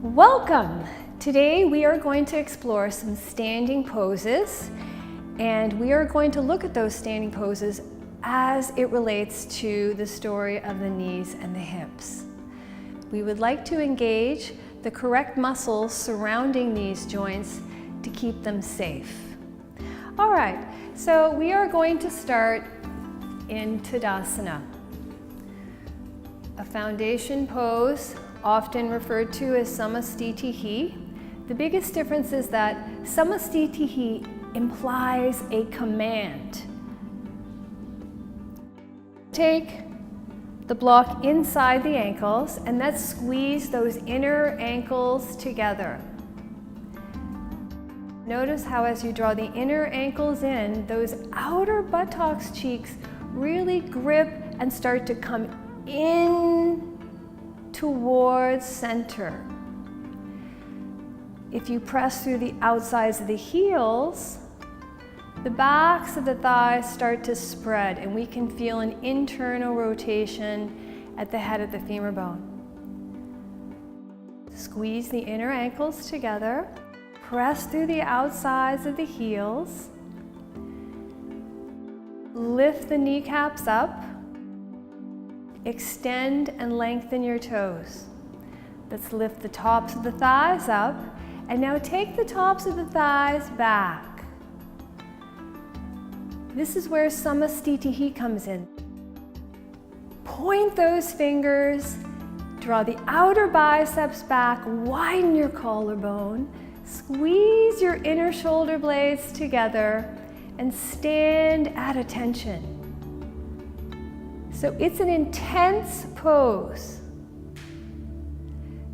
Welcome! Today we are going to explore some standing poses, and we are going to look at those standing poses as it relates to the story of the knees and the hips. We would like to engage the correct muscles surrounding these joints to keep them safe. All right, so we are going to start in Tadasana, a foundation pose often referred to as Samastitihi. The biggest difference is that Samastitihi implies a command. Take the block inside the ankles and let's squeeze those inner ankles together. Notice how as you draw the inner ankles in, those outer buttocks cheeks really grip and start to come in towards center. If you press through the outsides of the heels, the backs of the thighs start to spread and we can feel an internal rotation at the head of the femur bone. Squeeze the inner ankles together, press through the outsides of the heels, lift the kneecaps up, extend and lengthen your toes. Let's lift the tops of the thighs up and now take the tops of the thighs back. This is where Samastitihi comes in. Point those fingers, draw the outer biceps back, widen your collarbone, squeeze your inner shoulder blades together and stand at attention. So it's an intense pose.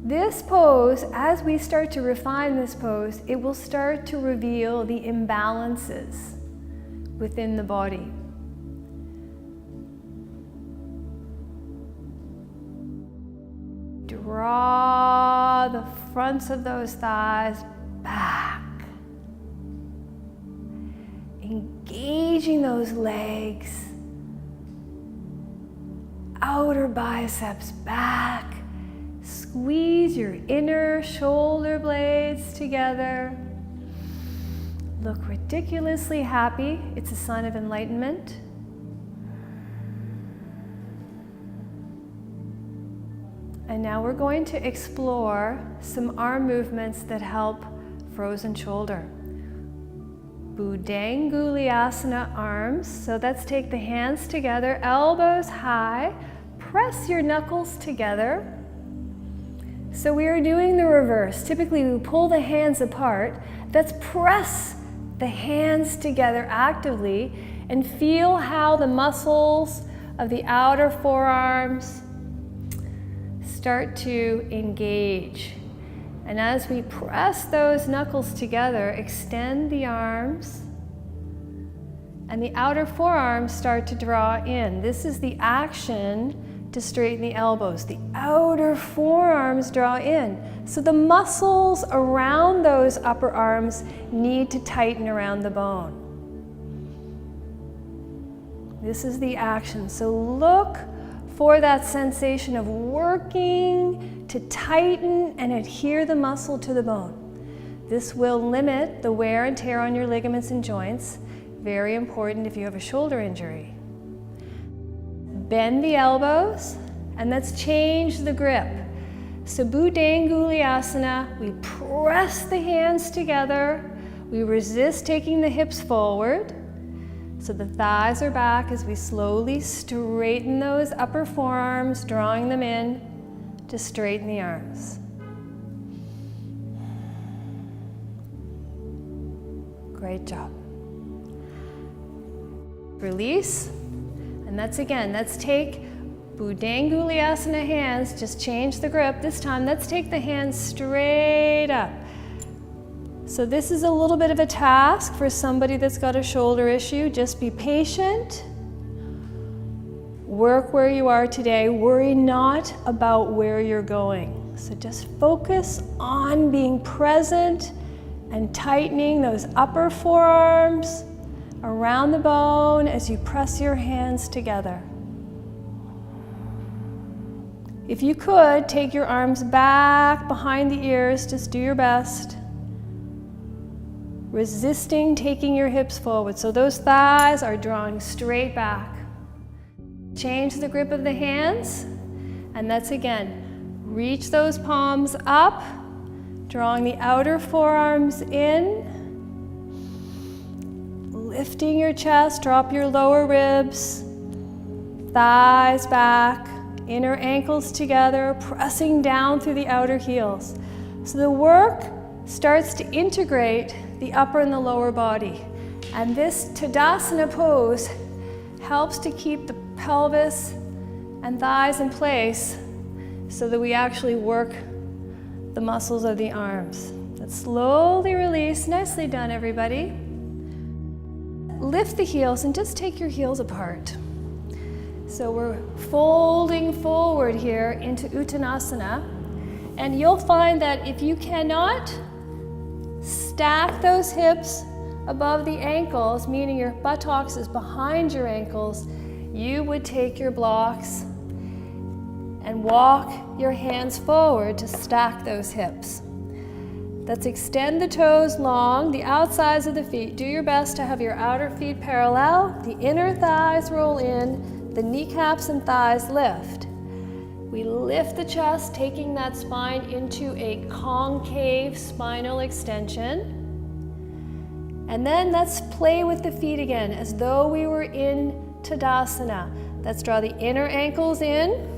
This pose, as we start to refine this pose, it will start to reveal the imbalances within the body. Draw the fronts of those thighs back. Engaging those legs. Outer biceps back. Squeeze your inner shoulder blades together. Look ridiculously happy. It's a sign of enlightenment. And now we're going to explore some arm movements that help frozen shoulder. Bhudanguliasana arms. So let's take the hands together, elbows high. Press your knuckles together. So we are doing the reverse. Typically we pull the hands apart. Let's press the hands together actively and feel how the muscles of the outer forearms start to engage. And as we press those knuckles together, extend the arms and the outer forearms start to draw in. This is the action to straighten the elbows. The outer forearms draw in. So the muscles around those upper arms need to tighten around the bone. This is the action. So look for that sensation of working to tighten and adhere the muscle to the bone. This will limit the wear and tear on your ligaments and joints. Very important if you have a shoulder injury. Bend the elbows and let's change the grip. So Bhudanguliasana, we press the hands together. We resist taking the hips forward. So the thighs are back as we slowly straighten those upper forearms, drawing them in to straighten the arms. Great job. Release. And let's take Bhudanguliasana hands, just change the grip. This time, let's take the hands straight up. So this is a little bit of a task for somebody that's got a shoulder issue. Just be patient. Work where you are today. Worry not about where you're going. So just focus on being present and tightening those upper forearms around the bone as you press your hands together. If you could, take your arms back behind the ears, just do your best. Resisting taking your hips forward, so those thighs are drawing straight back. Change the grip of the hands, and that's again, reach those palms up, drawing the outer forearms in, lifting your chest, drop your lower ribs, thighs back, inner ankles together, pressing down through the outer heels. So the work starts to integrate the upper and the lower body. And this Tadasana pose helps to keep the pelvis and thighs in place so that we actually work the muscles of the arms. Let's slowly release. Nicely done, everybody. Lift the heels and just take your heels apart. So we're folding forward here into Uttanasana, and you'll find that if you cannot stack those hips above the ankles, meaning your buttocks is behind your ankles, you would take your blocks and walk your hands forward to stack those hips. Let's extend the toes long, the outsides of the feet. Do your best to have your outer feet parallel, the inner thighs roll in, the kneecaps and thighs lift. We lift the chest, taking that spine into a concave spinal extension. And then let's play with the feet again, as though we were in Tadasana. Let's draw the inner ankles in,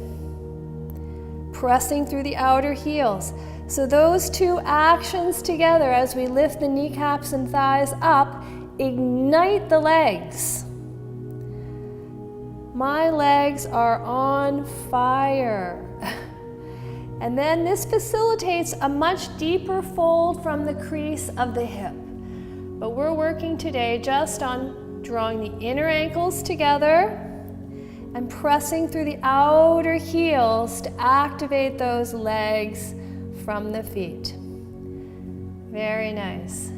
pressing through the outer heels. So those two actions together, as we lift the kneecaps and thighs up, ignite the legs. My legs are on fire. And then this facilitates a much deeper fold from the crease of the hip. But we're working today just on drawing the inner ankles together and pressing through the outer heels to activate those legs from the feet. Very nice.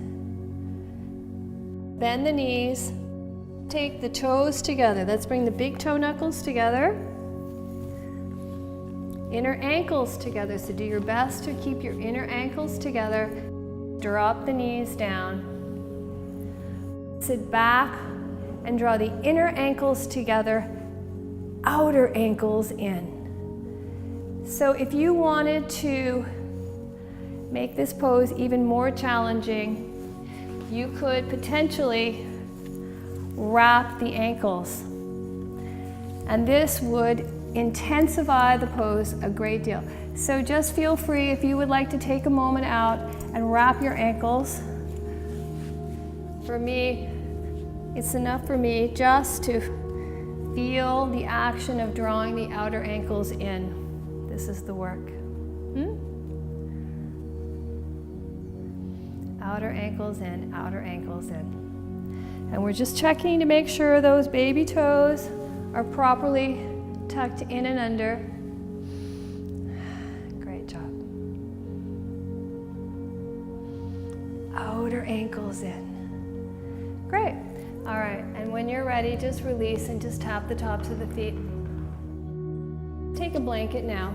Bend the knees. Take the toes together. Let's bring the big toe knuckles together. Inner ankles together. So do your best to keep your inner ankles together. Drop the knees down. Sit back and draw the inner ankles together, outer ankles in. So if you wanted to make this pose even more challenging, you could potentially wrap the ankles. And this would intensify the pose a great deal. So just feel free if you would like to take a moment out and wrap your ankles. For me, it's enough for me just to feel the action of drawing the outer ankles in. This is the work. Outer ankles in, outer ankles in. And we're just checking to make sure those baby toes are properly tucked in and under. Great job. Outer ankles in. Great. All right, and when you're ready, just release and just tap the tops of the feet. Take a blanket now.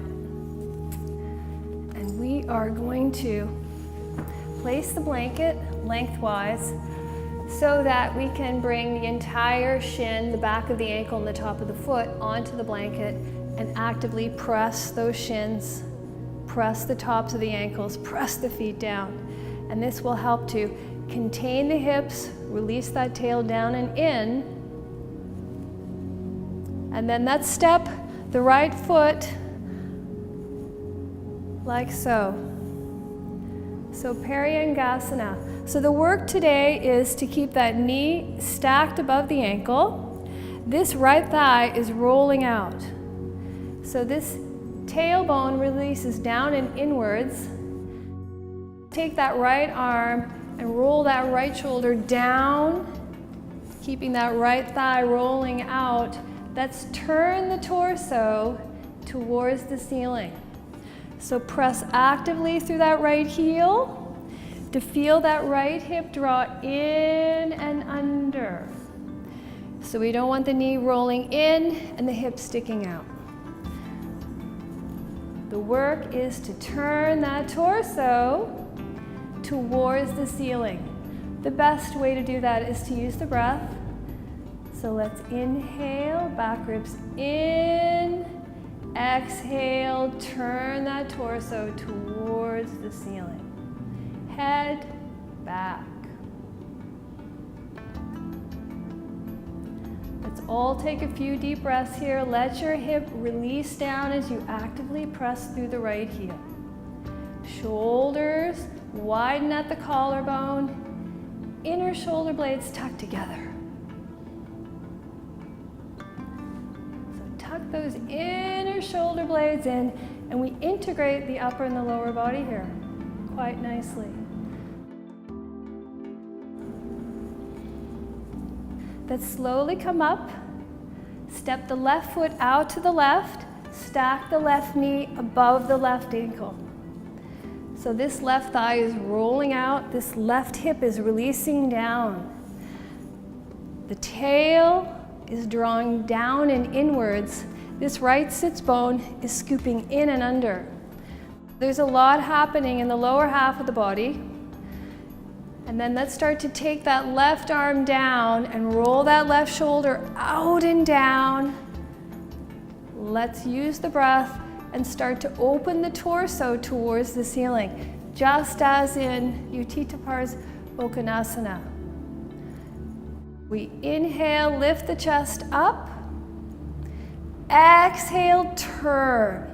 And we are going to place the blanket lengthwise so that we can bring the entire shin, the back of the ankle and the top of the foot onto the blanket and actively press those shins, press the tops of the ankles, press the feet down. And this will help to contain the hips, release that tail down and in. And then let's step the right foot like so. So Paryangasana. So the work today is to keep that knee stacked above the ankle. This right thigh is rolling out. So this tailbone releases down and inwards. Take that right arm and roll that right shoulder down, keeping that right thigh rolling out. Let's turn the torso towards the ceiling. So press actively through that right heel to feel that right hip draw in and under. So we don't want the knee rolling in and the hip sticking out. The work is to turn that torso towards the ceiling. The best way to do that is to use the breath. So let's inhale, back ribs in. Exhale, turn that torso towards the ceiling. Head back. Let's all take a few deep breaths here. Let your hip release down as you actively press through the right heel. Shoulders widen at the collarbone. Inner shoulder blades tuck together. So tuck those inner shoulder blades in, and we integrate the upper and the lower body here quite nicely. Then slowly come up, step the left foot out to the left, stack the left knee above the left ankle. So this left thigh is rolling out, this left hip is releasing down. The tail is drawing down and inwards. This right sits bone is scooping in and under. There's a lot happening in the lower half of the body. And then let's start to take that left arm down and roll that left shoulder out and down. Let's use the breath and start to open the torso towards the ceiling, just as in Utthita Uttanasana. We inhale, lift the chest up. Exhale, turn.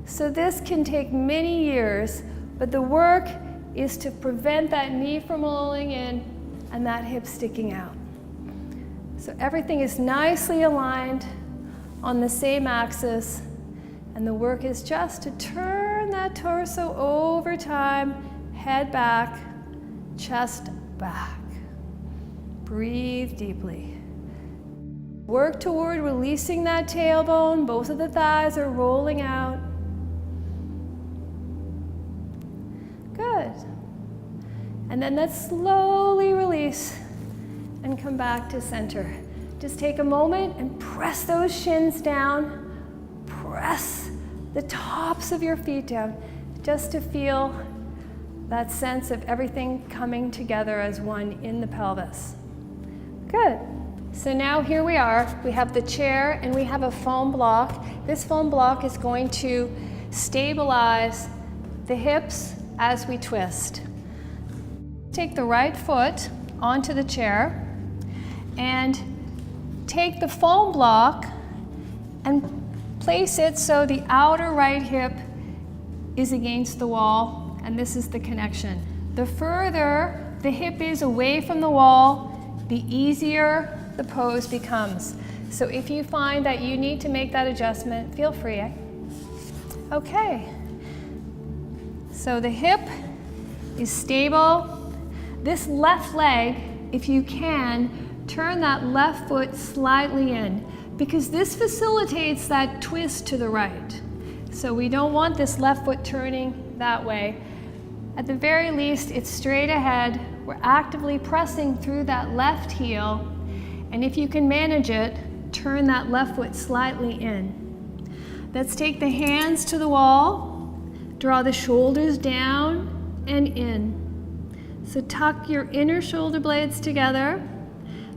So this can take many years, but the work is to prevent that knee from rolling in and that hip sticking out. So everything is nicely aligned on the same axis, and the work is just to turn that torso over time, head back, chest back. Breathe deeply. Work toward releasing that tailbone. Both of the thighs are rolling out. Good. And then let's slowly release and come back to center. Just take a moment and press those shins down. Press the tops of your feet down just to feel that sense of everything coming together as one in the pelvis. Good. So now here we are. We have the chair and we have a foam block. This foam block is going to stabilize the hips as we twist. Take the right foot onto the chair and take the foam block and place it so the outer right hip is against the wall, and this is the connection. The further the hip is away from the wall, the easier the pose becomes. So if you find that you need to make that adjustment, feel free. Okay. So the hip is stable. This left leg, if you can, turn that left foot slightly in, because this facilitates that twist to the right. So we don't want this left foot turning that way. At the very least, it's straight ahead. We're actively pressing through that left heel, and if you can manage it, turn that left foot slightly in. Let's take the hands to the wall, draw the shoulders down and in. So tuck your inner shoulder blades together,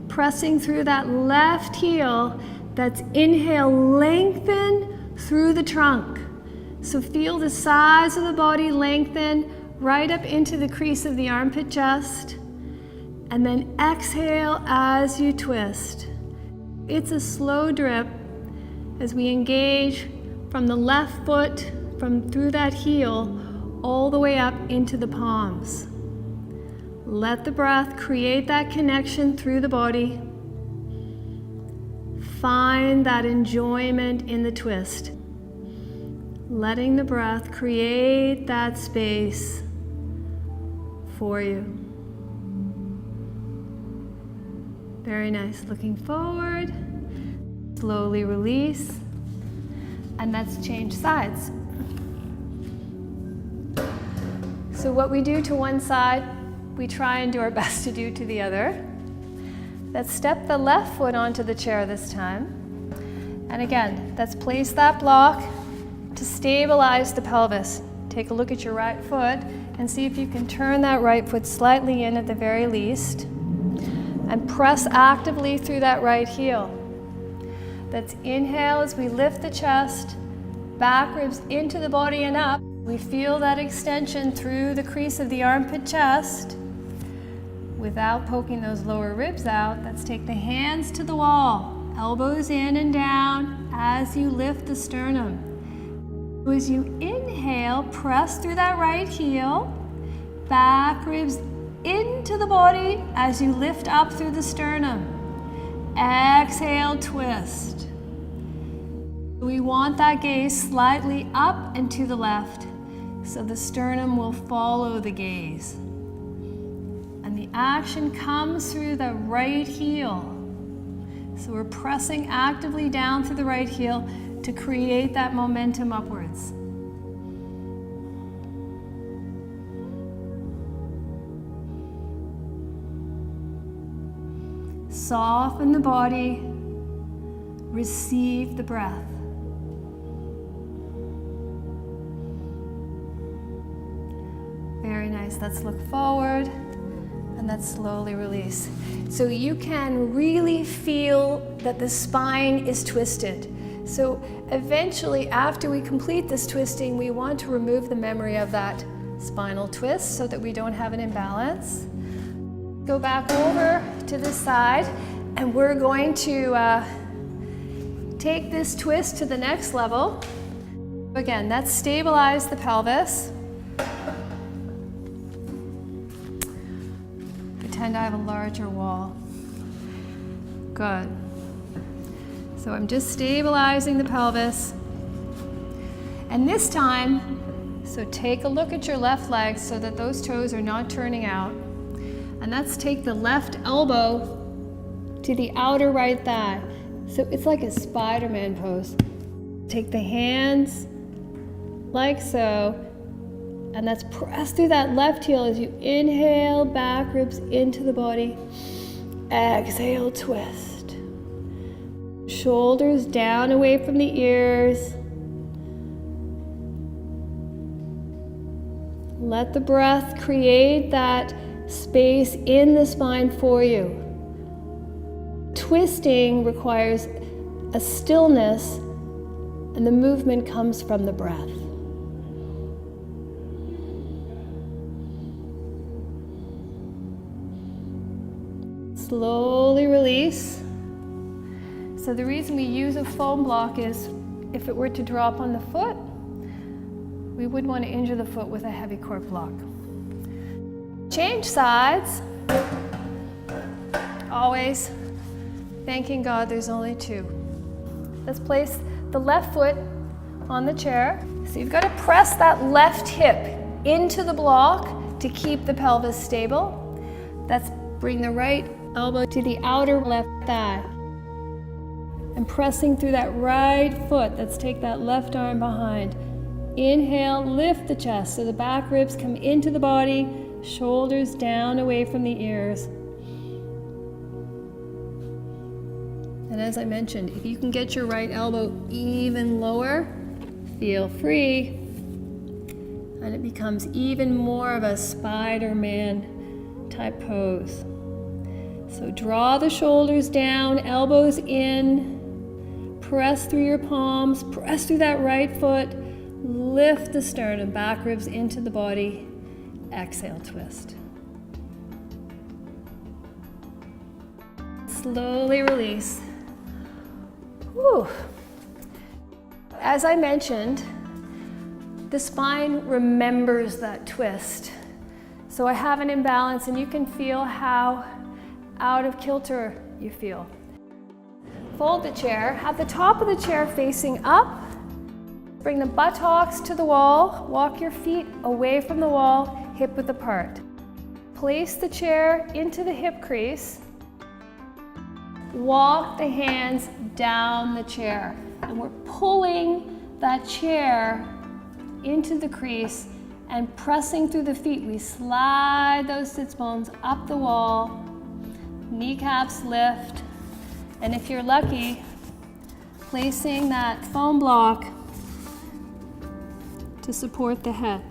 pressing through that left heel. That's inhale, lengthen through the trunk. So feel the size of the body lengthen right up into the crease of the armpit chest. And then exhale as you twist. It's a slow drip as we engage from the left foot, from through that heel, all the way up into the palms. Let the breath create that connection through the body. Find that enjoyment in the twist. Letting the breath create that space for you. Very nice. Looking forward. Slowly release. And let's change sides. So what we do to one side, we try and do our best to do to the other. Let's step the left foot onto the chair this time. And again, let's place that block To stabilize the pelvis, take a look at your right foot and see if you can turn that right foot slightly in at the very least and press actively through that right heel. Let's inhale as we lift the chest, back ribs into the body and up. We feel that extension through the crease of the armpit chest without poking those lower ribs out. Let's take the hands to the wall, elbows in and down as you lift the sternum. As you inhale, press through that right heel, back ribs into the body as you lift up through the sternum. Exhale, twist. We want that gaze slightly up and to the left, so the sternum will follow the gaze. And the action comes through the right heel. So we're pressing actively down through the right heel to create that momentum upwards. Soften the body, receive the breath. Very nice. Let's look forward and let's slowly release. So you can really feel that the spine is twisted. So eventually, after we complete this twisting, we want to remove the memory of that spinal twist so that we don't have an imbalance. Go back over to this side, and we're going to take this twist to the next level. Again, that's stabilize the pelvis. Pretend I have a larger wall. Good. So I'm just stabilizing the pelvis. And this time, so take a look at your left leg so that those toes are not turning out. And let's take the left elbow to the outer right thigh. So it's like a Spider-Man pose. Take the hands like so, and let's press through that left heel as you inhale, back ribs into the body. Exhale, twist. Shoulders down away from the ears. Let the breath create that space in the spine for you. Twisting requires a stillness, and the movement comes from the breath. Slowly release. So the reason we use a foam block is if it were to drop on the foot, we wouldn't want to injure the foot with a heavy cork block. Change sides. Always thanking God there's only two. Let's place the left foot on the chair. So you've got to press that left hip into the block to keep the pelvis stable. Let's bring the right elbow to the outer left thigh. And pressing through that right foot, let's take that left arm behind. Inhale, lift the chest so the back ribs come into the body, shoulders down away from the ears. And as I mentioned, if you can get your right elbow even lower, feel free. And it becomes even more of a Spider-Man type pose. So draw the shoulders down, elbows in, press through your palms, press through that right foot, lift the sternum, back ribs into the body, exhale, twist. Slowly release. Whew. As I mentioned, the spine remembers that twist. So I have an imbalance, and you can feel how out of kilter you feel. Fold the chair, have the top of the chair facing up. Bring the buttocks to the wall, walk your feet away from the wall, hip width apart. Place the chair into the hip crease. Walk the hands down the chair. And we're pulling that chair into the crease and pressing through the feet. We slide those sits bones up the wall, kneecaps lift, and if you're lucky, placing that foam block to support the head.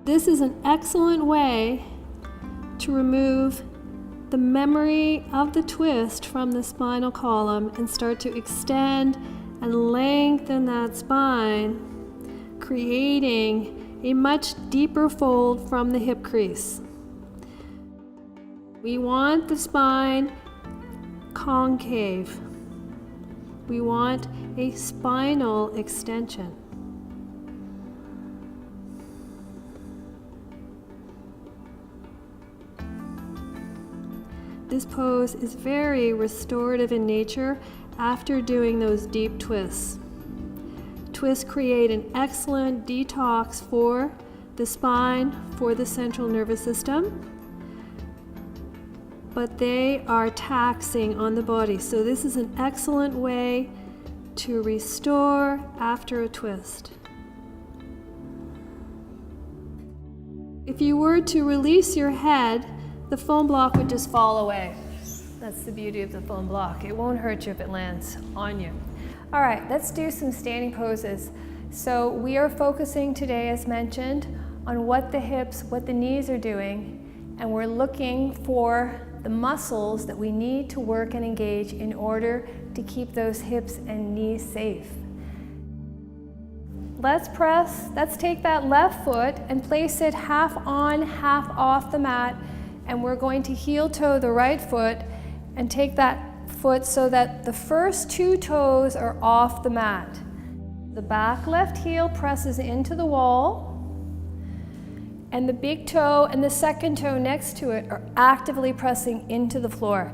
This is an excellent way to remove the memory of the twist from the spinal column and start to extend and lengthen that spine, creating a much deeper fold from the hip crease. We want the spine concave. We want a spinal extension. This pose is very restorative in nature after doing those deep twists. Twists create an excellent detox for the spine, for the central nervous system, but they are taxing on the body. So this is an excellent way to restore after a twist. If you were to release your head, the foam block would just fall away. That's the beauty of the foam block. It won't hurt you if it lands on you. All right, let's do some standing poses. So we are focusing today, as mentioned, on what the hips, what the knees are doing, and we're looking for the muscles that we need to work and engage in order to keep those hips and knees safe. Let's take that left foot and place it half on, half off the mat, and we're going to heel toe the right foot and take that foot so that the first two toes are off the mat. The back left heel presses into the wall, and the big toe and the second toe next to it are actively pressing into the floor.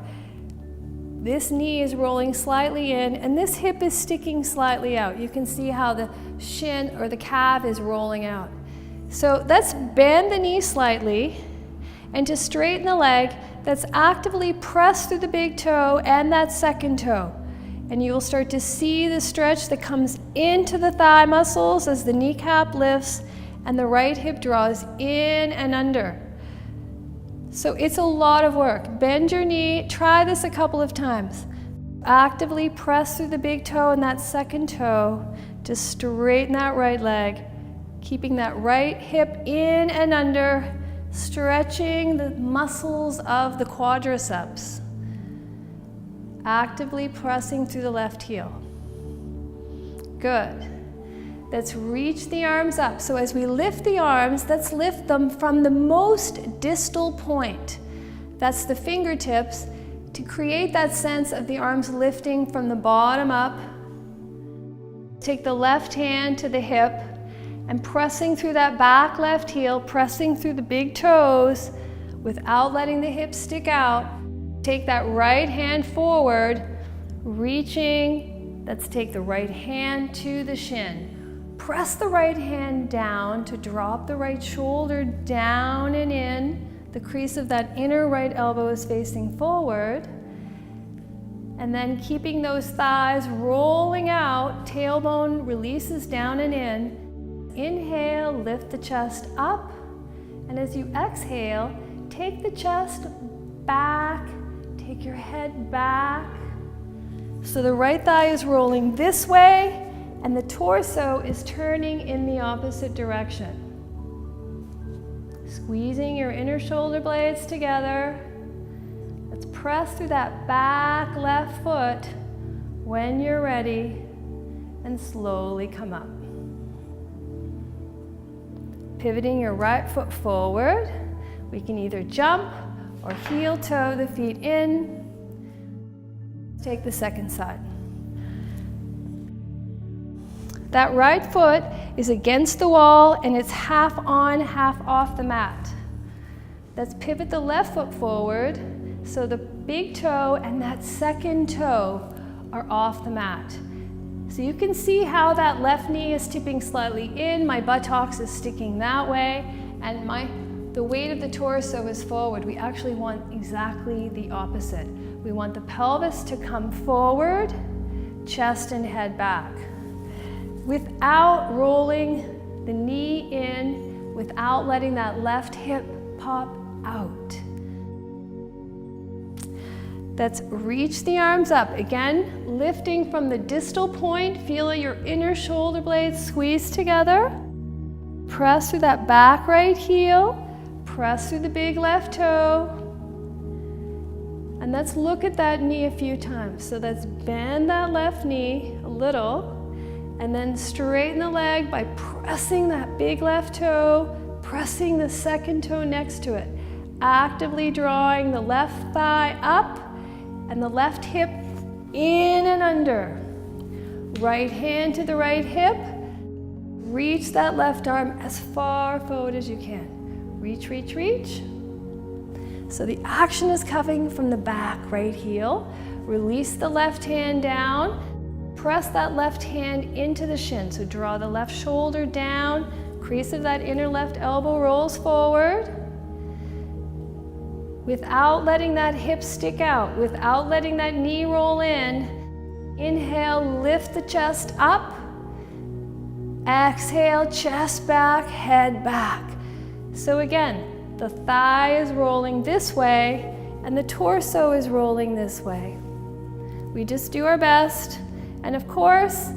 This knee is rolling slightly in, and this hip is sticking slightly out. You can see how the shin or the calf is rolling out. So let's bend the knee slightly, and to straighten the leg, that's actively press through the big toe and that second toe. And you will start to see the stretch that comes into the thigh muscles as the kneecap lifts and the right hip draws in and under. So it's a lot of work. Bend your knee, try this a couple of times. Actively press through the big toe and that second toe to straighten that right leg, keeping that right hip in and under, stretching the muscles of the quadriceps. Actively pressing through the left heel. Good. Let's reach the arms up. So as we lift the arms, let's lift them from the most distal point. That's the fingertips, to create that sense of the arms lifting from the bottom up. Take the left hand to the hip and pressing through that back left heel, pressing through the big toes without letting the hips stick out. Take that right hand forward, reaching. Let's take the right hand to the shin. Press the right hand down to drop the right shoulder down and in. The crease of that inner right elbow is facing forward. And then keeping those thighs rolling out, tailbone releases down and in. Inhale, lift the chest up. And as you exhale, take the chest back, take your head back. So the right thigh is rolling this way, and the torso is turning in the opposite direction. Squeezing your inner shoulder blades together. Let's press through that back left foot when you're ready, and slowly come up. Pivoting your right foot forward. We can either jump or heel toe the feet in. Take the second side. That right foot is against the wall and it's half on, half off the mat. Let's pivot the left foot forward so the big toe and that second toe are off the mat. So you can see how that left knee is tipping slightly in, my buttocks is sticking that way, and the weight of the torso is forward. We actually want exactly the opposite. We want the pelvis to come forward, chest and head back. Without rolling the knee in, without letting that left hip pop out. Let's reach the arms up. Again, lifting from the distal point, feel your inner shoulder blades squeeze together. Press through that back right heel, press through the big left toe. And let's look at that knee a few times. So let's bend that left knee a little, and then straighten the leg by pressing that big left toe, pressing the second toe next to it. Actively drawing the left thigh up and the left hip in and under. Right hand to the right hip. Reach that left arm as far forward as you can. Reach, reach, reach. So the action is coming from the back right heel. Release the left hand down. Press that left hand into the shin. So draw the left shoulder down. Crease of that inner left elbow rolls forward. Without letting that hip stick out, without letting that knee roll in. Inhale, lift the chest up. Exhale, chest back, head back. So again, the thigh is rolling this way and the torso is rolling this way. We just do our best. And of course,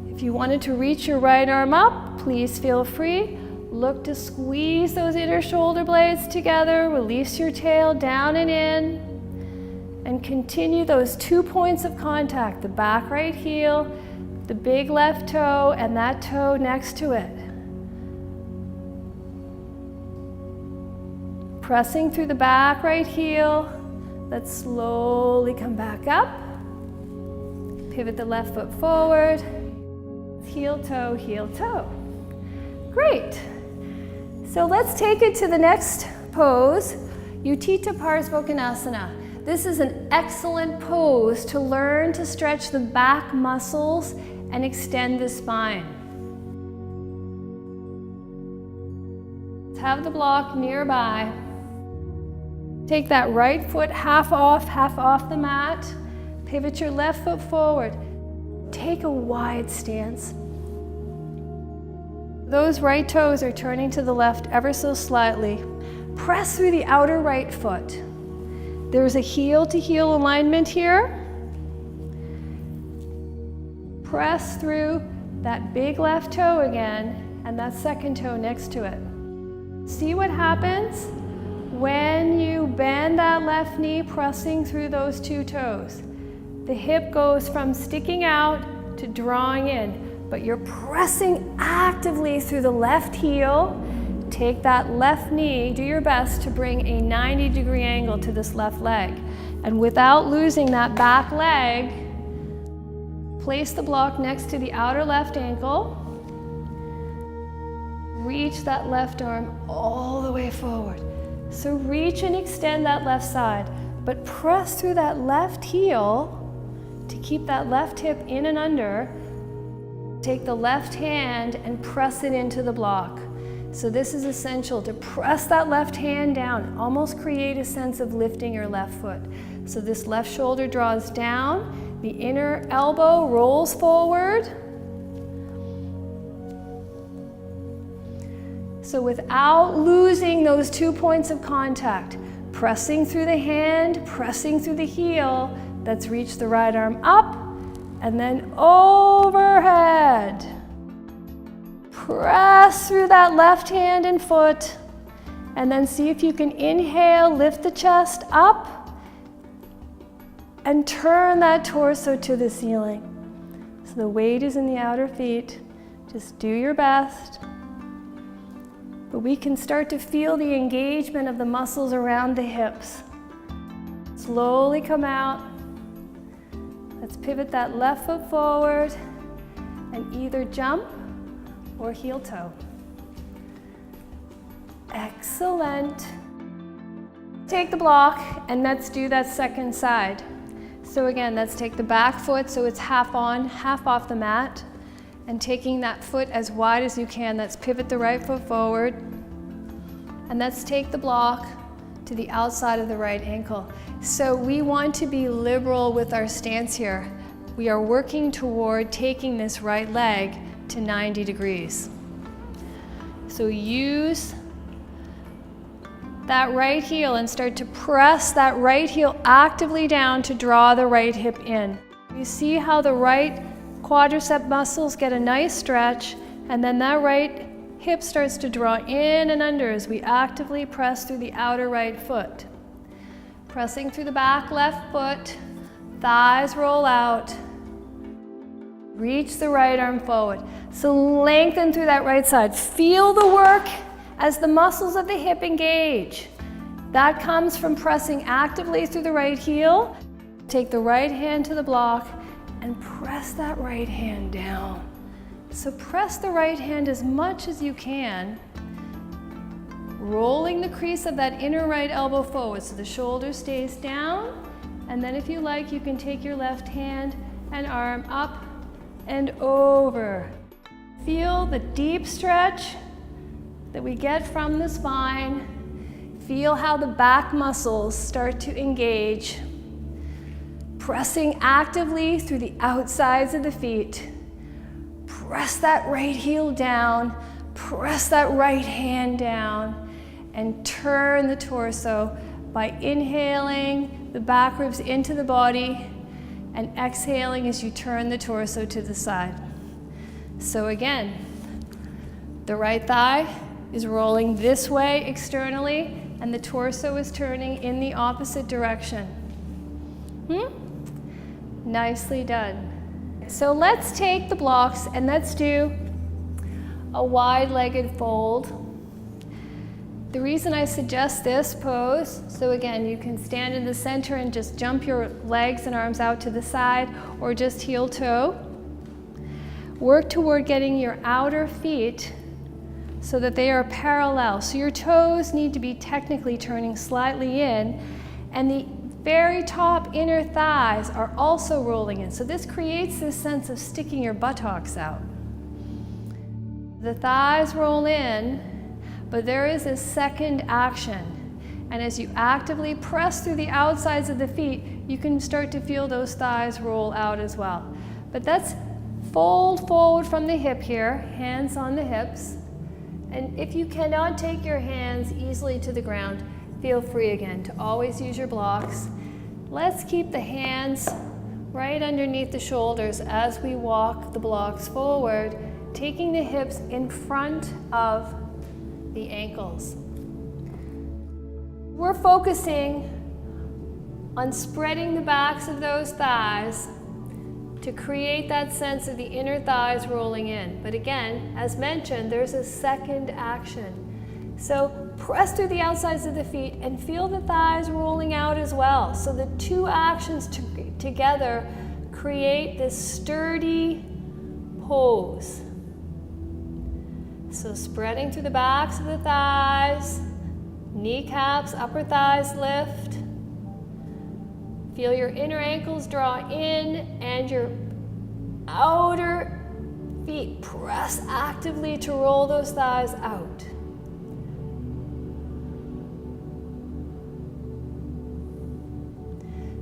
if you wanted to reach your right arm up, please feel free. Look to squeeze those inner shoulder blades together, release your tail down and in, and continue those 2 points of contact, the back right heel, the big left toe, and that toe next to it. Pressing through the back right heel, let's slowly come back up. Pivot the left foot forward, heel toe, heel toe. Great. So let's take it to the next pose, Utthita Parsvottanasana. This is an excellent pose to learn to stretch the back muscles and extend the spine. Let's have the block nearby. Take that right foot half off the mat. Pivot your left foot forward. Take a wide stance. Those right toes are turning to the left ever so slightly. Press through the outer right foot. There's a heel to heel alignment here. Press through that big left toe again and that second toe next to it. See what happens when you bend that left knee, pressing through those two toes. The hip goes from sticking out to drawing in. But you're pressing actively through the left heel. Take that left knee, do your best to bring a 90-degree angle to this left leg. And without losing that back leg, place the block next to the outer left ankle. Reach that left arm all the way forward. So reach and extend that left side, but press through that left heel to keep that left hip in and under. Take the left hand and press it into the block. So this is essential to press that left hand down, almost create a sense of lifting your left foot. So this left shoulder draws down, the inner elbow rolls forward. So without losing those 2 points of contact, pressing through the hand, pressing through the heel, let's reach the right arm up. And then overhead. Press through that left hand and foot. And then see if you can inhale, lift the chest up. And turn that torso to the ceiling. So the weight is in the outer feet. Just do your best. But we can start to feel the engagement of the muscles around the hips. Slowly come out. Let's pivot that left foot forward and either jump or heel toe. Excellent. Take the block and let's do that second side. So again, let's take the back foot so it's half on, half off the mat. And taking that foot as wide as you can, let's pivot the right foot forward. And let's take the block to the outside of the right ankle. So we want to be liberal with our stance here. We are working toward taking this right leg to 90 degrees. So use that right heel and start to press that right heel actively down to draw the right hip in. You see how the right quadricep muscles get a nice stretch, and then that right hip starts to draw in and under as we actively press through the outer right foot. Pressing through the back left foot, thighs roll out. Reach the right arm forward. So lengthen through that right side. Feel the work as the muscles of the hip engage. That comes from pressing actively through the right heel. Take the right hand to the block and press that right hand down. So press the right hand as much as you can, rolling the crease of that inner right elbow forward so the shoulder stays down. And then if you like, you can take your left hand and arm up and over. Feel the deep stretch that we get from the spine. Feel how the back muscles start to engage. Pressing actively through the outsides of the feet. Press that right heel down, press that right hand down, and turn the torso by inhaling the back ribs into the body and exhaling as you turn the torso to the side. So again, the right thigh is rolling this way externally, and the torso is turning in the opposite direction. Nicely done. So let's take the blocks and let's do a wide-legged fold. The reason I suggest this pose, so again, you can stand in the center and just jump your legs and arms out to the side, or just heel toe. Work toward getting your outer feet so that they are parallel. So your toes need to be technically turning slightly in, and the very top inner thighs are also rolling in. So this creates this sense of sticking your buttocks out. The thighs roll in, but there is a second action. And as you actively press through the outsides of the feet, you can start to feel those thighs roll out as well. But let's fold forward from the hip here, hands on the hips. And if you cannot take your hands easily to the ground, feel free again to always use your blocks. Let's keep the hands right underneath the shoulders as we walk the blocks forward, taking the hips in front of the ankles. We're focusing on spreading the backs of those thighs to create that sense of the inner thighs rolling in. But again, as mentioned, there's a second action. So press through the outsides of the feet and feel the thighs rolling out as well. So the two actions together create this sturdy pose. So spreading through the backs of the thighs, kneecaps, upper thighs lift. Feel your inner ankles draw in and your outer feet press actively to roll those thighs out.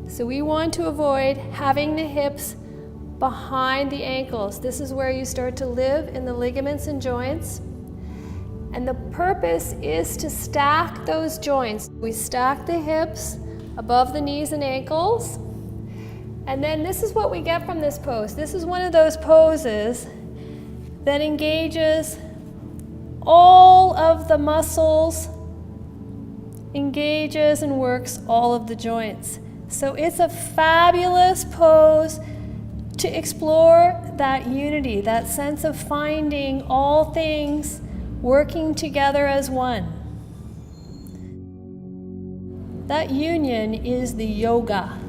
So we want to avoid having the hips behind the ankles. This is where you start to live in the ligaments and joints. And the purpose is to stack those joints. We stack the hips above the knees and ankles. And then this is what we get from this pose. This is one of those poses that engages all of the muscles, engages and works all of the joints. So it's a fabulous pose to explore that unity, that sense of finding all things working together as one. That union is the yoga.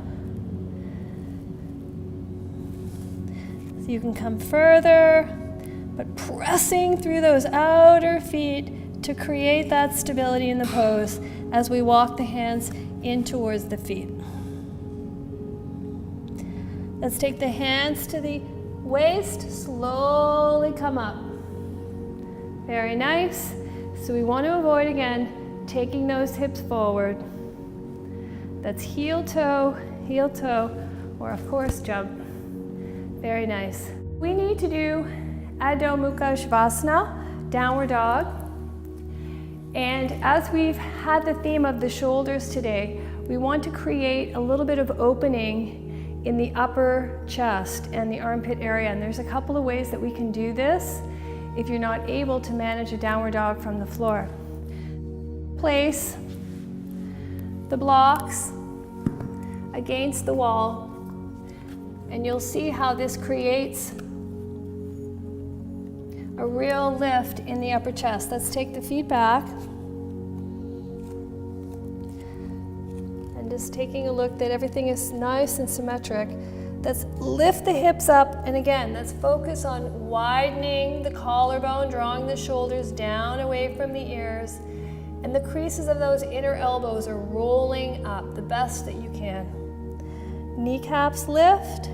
So you can come further, but pressing through those outer feet to create that stability in the pose as we walk the hands in towards the feet. Let's take the hands to the waist, slowly come up. Very nice. So we want to avoid, again, taking those hips forward. That's heel toe, or of course jump. Very nice. We need to do Adho Mukha Svanasana, downward dog. And as we've had the theme of the shoulders today, we want to create a little bit of opening in the upper chest and the armpit area. And there's a couple of ways that we can do this if you're not able to manage a downward dog from the floor. Place the blocks against the wall, and you'll see how this creates a real lift in the upper chest. Let's take the feet back. And just taking a look that everything is nice and symmetric. Let's lift the hips up, and again, let's focus on widening the collarbone, drawing the shoulders down away from the ears, and the creases of those inner elbows are rolling up the best that you can. Kneecaps lift,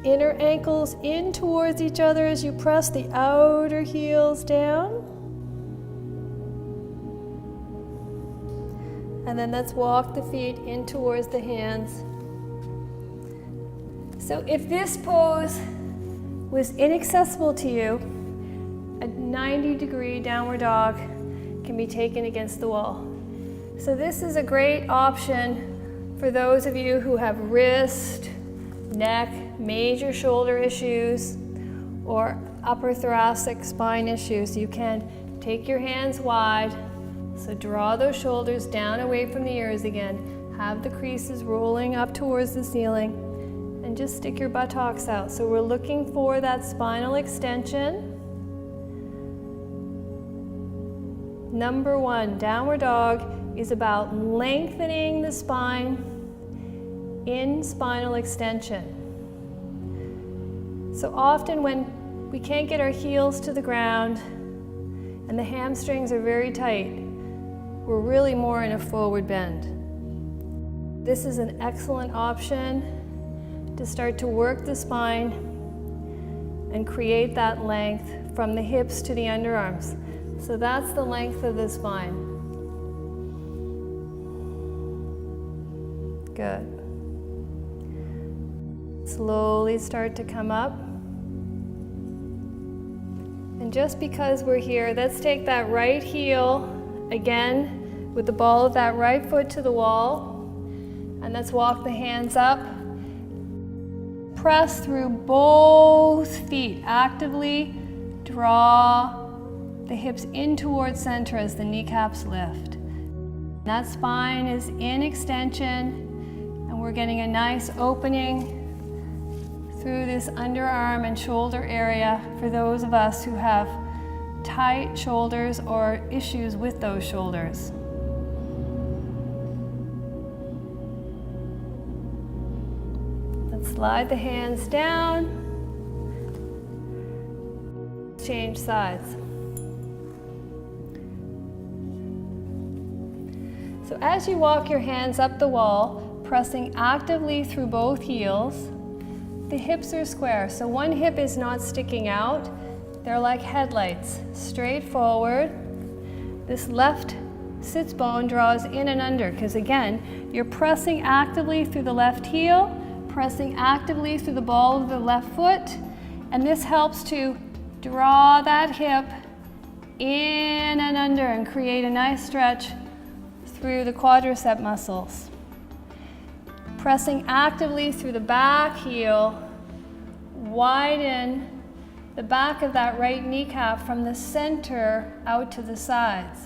inner ankles in towards each other as you press the outer heels down. And then let's walk the feet in towards the hands. So if this pose was inaccessible to you, a 90-degree downward dog can be taken against the wall. So this is a great option for those of you who have wrist, neck, major shoulder issues, or upper thoracic spine issues. You can take your hands wide, so draw those shoulders down away from the ears again, have the creases rolling up towards the ceiling, and just stick your buttocks out. So we're looking for that spinal extension. Number one, downward dog is about lengthening the spine in spinal extension. So often when we can't get our heels to the ground and the hamstrings are very tight, we're really more in a forward bend. This is an excellent option to start to work the spine and create that length from the hips to the underarms. So that's the length of the spine. Good. Slowly start to come up. And just because we're here, let's take that right heel again with the ball of that right foot to the wall. And let's walk the hands up. Press through both feet. Actively draw the hips in towards center as the kneecaps lift. That spine is in extension, and we're getting a nice opening through this underarm and shoulder area for those of us who have tight shoulders or issues with those shoulders. Let's slide the hands down. Change sides. So as you walk your hands up the wall, pressing actively through both heels, the hips are square. So one hip is not sticking out. They're like headlights, straight forward. This left sits bone draws in and under, because again, you're pressing actively through the left heel, pressing actively through the ball of the left foot, and this helps to draw that hip in and under and create a nice stretch through the quadricep muscles. Pressing actively through the back heel, widen the back of that right kneecap from the center out to the sides.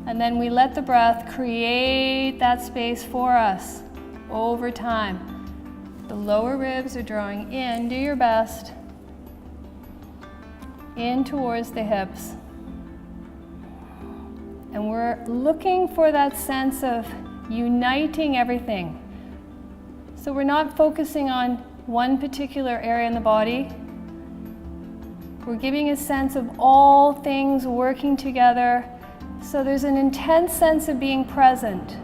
And then we let the breath create that space for us over time. The lower ribs are drawing in, do your best, in towards the hips. And we're looking for that sense of uniting everything. So we're not focusing on one particular area in the body. We're giving a sense of all things working together. So there's an intense sense of being present.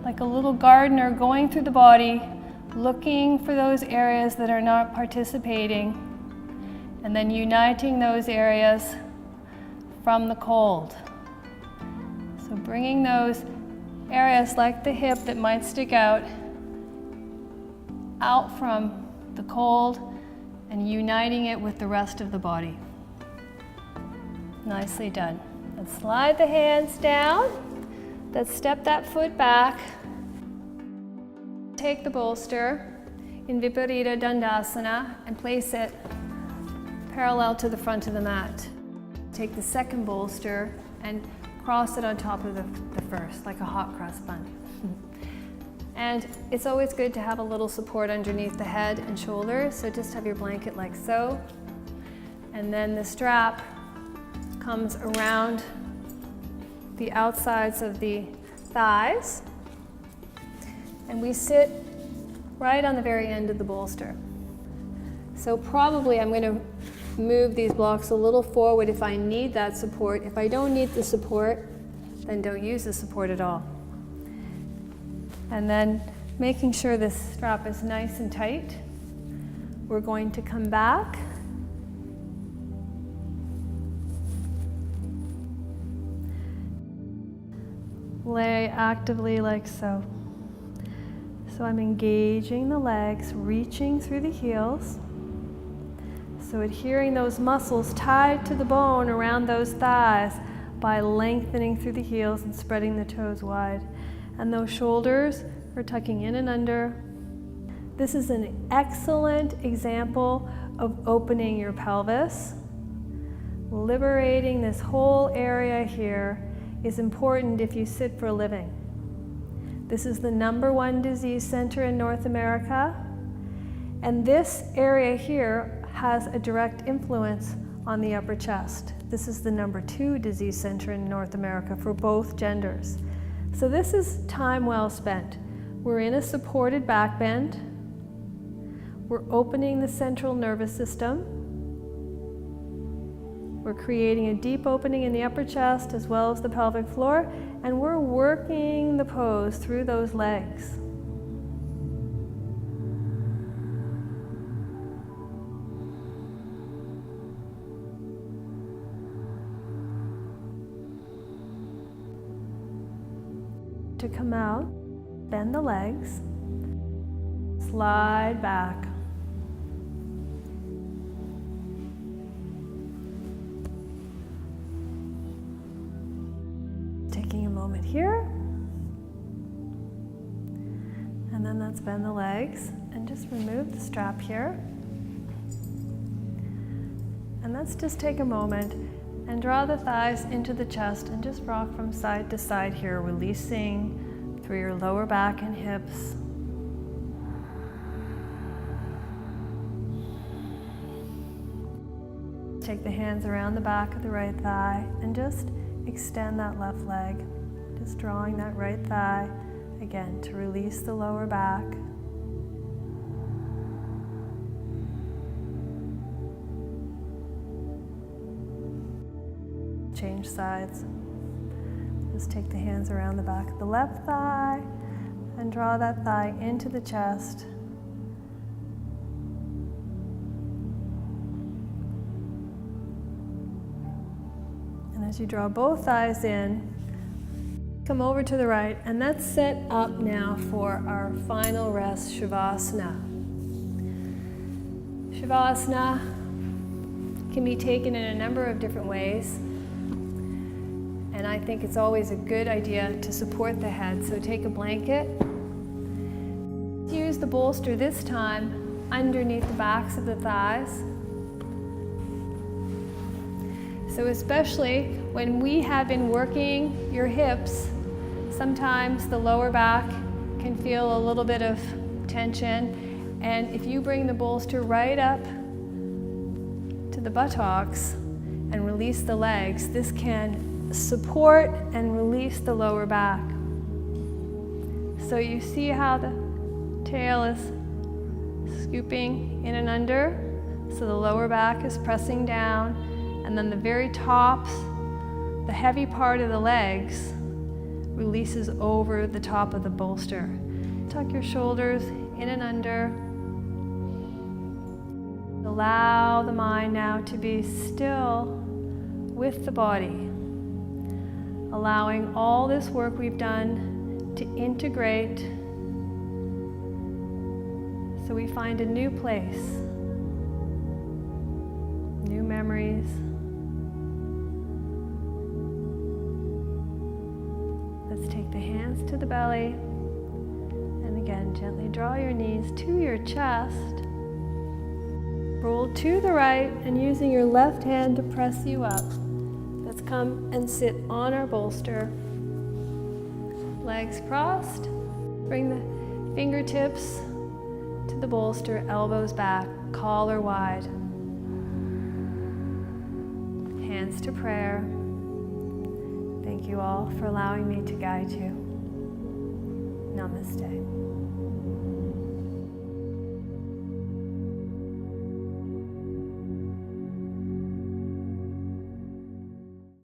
Like a little gardener going through the body, looking for those areas that are not participating, and then uniting those areas from the cold. So bringing those areas like the hip that might stick out from the cold and uniting it with the rest of the body. Nicely done. Let's Slide the hands down. Let's step that foot back. Take the bolster in Viparita Dandasana and place it parallel to the front of the mat. Take the second bolster and cross it on top of the first, like a hot cross bun. And it's always good to have a little support underneath the head and shoulders, so just have your blanket like so. And then the strap comes around the outsides of the thighs. And we sit right on the very end of the bolster. So probably I'm going to move these blocks a little forward if I need that support. If I don't need the support, then don't use the support at all. And then making sure this strap is nice and tight, we're going to come back. Lay actively like so. So I'm engaging the legs, reaching through the heels. So adhering those muscles tied to the bone around those thighs by lengthening through the heels and spreading the toes wide. And those shoulders are tucking in and under. This is an excellent example of opening your pelvis. Liberating this whole area here is important if you sit for a living. This is the #1 disease center in North America. And this area here has a direct influence on the upper chest. This is the #2 disease center in North America for both genders. So this is time well spent. We're in a supported back bend. We're opening the central nervous system. We're creating a deep opening in the upper chest as well as the pelvic floor, and we're working the pose through those legs. To come out, bend the legs, slide back. Taking a moment here, and then let's bend the legs and just remove the strap here. And let's just take a moment and draw the thighs into the chest and just rock from side to side here, releasing through your lower back and hips. Take the hands around the back of the right thigh and just extend that left leg. Just drawing that right thigh, again, to release the lower back. Change sides. Just take the hands around the back of the left thigh and draw that thigh into the chest. And as you draw both thighs in, come over to the right, and that's set up now for our final rest, Shavasana. Shavasana can be taken in a number of different ways. And I think it's always a good idea to support the head. So take a blanket. Use the bolster this time underneath the backs of the thighs. So especially when we have been working your hips, sometimes the lower back can feel a little bit of tension. And if you bring the bolster right up to the buttocks and release the legs, this can support and release the lower back. So you see how the tail is scooping in and under, so the lower back is pressing down, and then the very tops, the heavy part of the legs, releases over the top of the bolster. Tuck your shoulders in and under. Allow the mind now to be still with the body. Allowing all this work we've done to integrate so we find a new place, new memories, Hands to the belly. And again, gently draw your knees to your chest. Roll to the right and using your left hand to press you up. Let's come and sit on our bolster. Legs crossed. Bring the fingertips to the bolster, elbows back, collar wide. Hands to prayer. Thank you all for allowing me to guide you. Namaste.